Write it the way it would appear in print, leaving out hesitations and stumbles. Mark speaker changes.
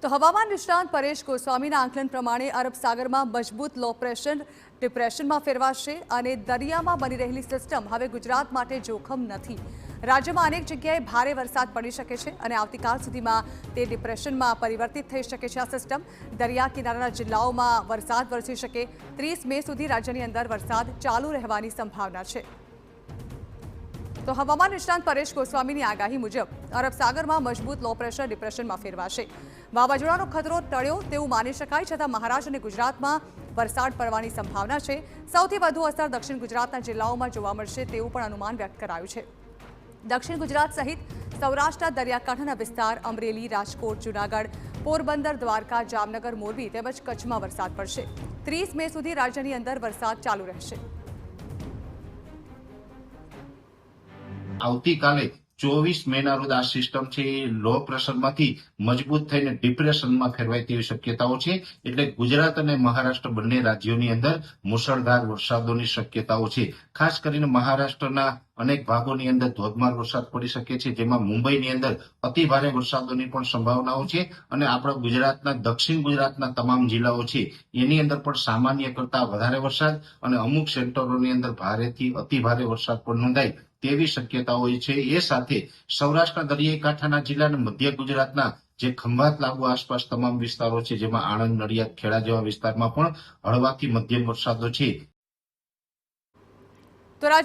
Speaker 1: તો હવામાન નિષ્ણાંત પરેશ ગોસ્વામીના આંકલન પ્રમાણે અરબ સાગરમાં મજબૂત લો પ્રેશર ડિપ્રેશનમાં ફેરવાશે અને દરિયામાં બની રહેલી સિસ્ટમ હવે ગુજરાત માટે જોખમ નથી। રાજ્યમાં અનેક જગ્યાએ ભારે વરસાદ પડી શકે છે અને આવતીકાલ સુધીમાં તે ડિપ્રેશનમાં પરિવર્તિત થઈ શકે છે। આ સિસ્ટમ દરિયા કિનારાના જિલ્લાઓમાં વરસાદ વરસી શકે। 30 મે સુધી રાજ્યની અંદર વરસાદ ચાલુ રહેવાની સંભાવના છે। તો હવામાન નિષ્ણાંત પરેશ ગોસ્વામીની આગાહી મુજબ અરબ સાગરમાં મજબૂત લો પ્રેશર ડિપ્રેશનમાં ફેરવાશે। વાવાઝોડાનો ખતરો ટળ્યો તેવું માની શકાય, છતાં મહારાષ્ટ્ર અને ગુજરાતમાં વરસાદ પડવાની સંભાવના છે। સૌથી વધુ અસર દક્ષિણ ગુજરાતના જિલ્લાઓમાં જોવા મળશે તેવું પણ અનુમાન વ્યક્ત કરાયું છે। દક્ષિણ ગુજરાત સહિત સૌરાષ્ટ્રના દરિયાકાંઠાના વિસ્તાર અમરેલી, રાજકોટ, જૂનાગઢ, પોરબંદર, દ્વારકા, જામનગર, મોરબી તેમજ કચ્છમાં વરસાદ પડશે। 30 મે સુધી રાજ્યની અંદર વરસાદ ચાલુ રહેશે।
Speaker 2: આવતીકાલે 24 મેના રોજ આ સિસ્ટમ છે લો પ્રેશરમાંથી મજબૂત થઈને ડિપ્રેશનમાં ફેરવાય તેવી શક્યતાઓ છે। એટલે ગુજરાત અને મહારાષ્ટ્ર બંને રાજ્યોની અંદર મુશળધાર વરસાદોની શક્યતાઓ છે। ખાસ કરીને મહારાષ્ટ્રના અનેક ભાગોની અંદર ધોધમાર વરસાદ પડી શકે છે, જેમાં મુંબઈની અંદર અતિ ભારે વરસાદોની પણ સંભાવનાઓ છે અને આપણા ગુજરાતના દક્ષિણ ગુજરાતના તમામ જિલ્લાઓ છે એની અંદર પણ સામાન્ય કરતા વધારે વરસાદ અને અમુક સેન્ટરોની અંદર ભારેથી અતિ ભારે વરસાદ પણ નોંધાય તેવી શક્યતાઓ છે। એ સાથે સૌરાષ્ટ્રના દરિયાઈ કાંઠાના જિલ્લા અને મધ્ય ગુજરાતના જે ખંભાત લાગુ આસપાસ તમામ વિસ્તારો છે, જેમાં આણંદ, નડિયાદ, ખેડા જેવા વિસ્તારમાં પણ હળવાથી મધ્યમ વરસાદો છે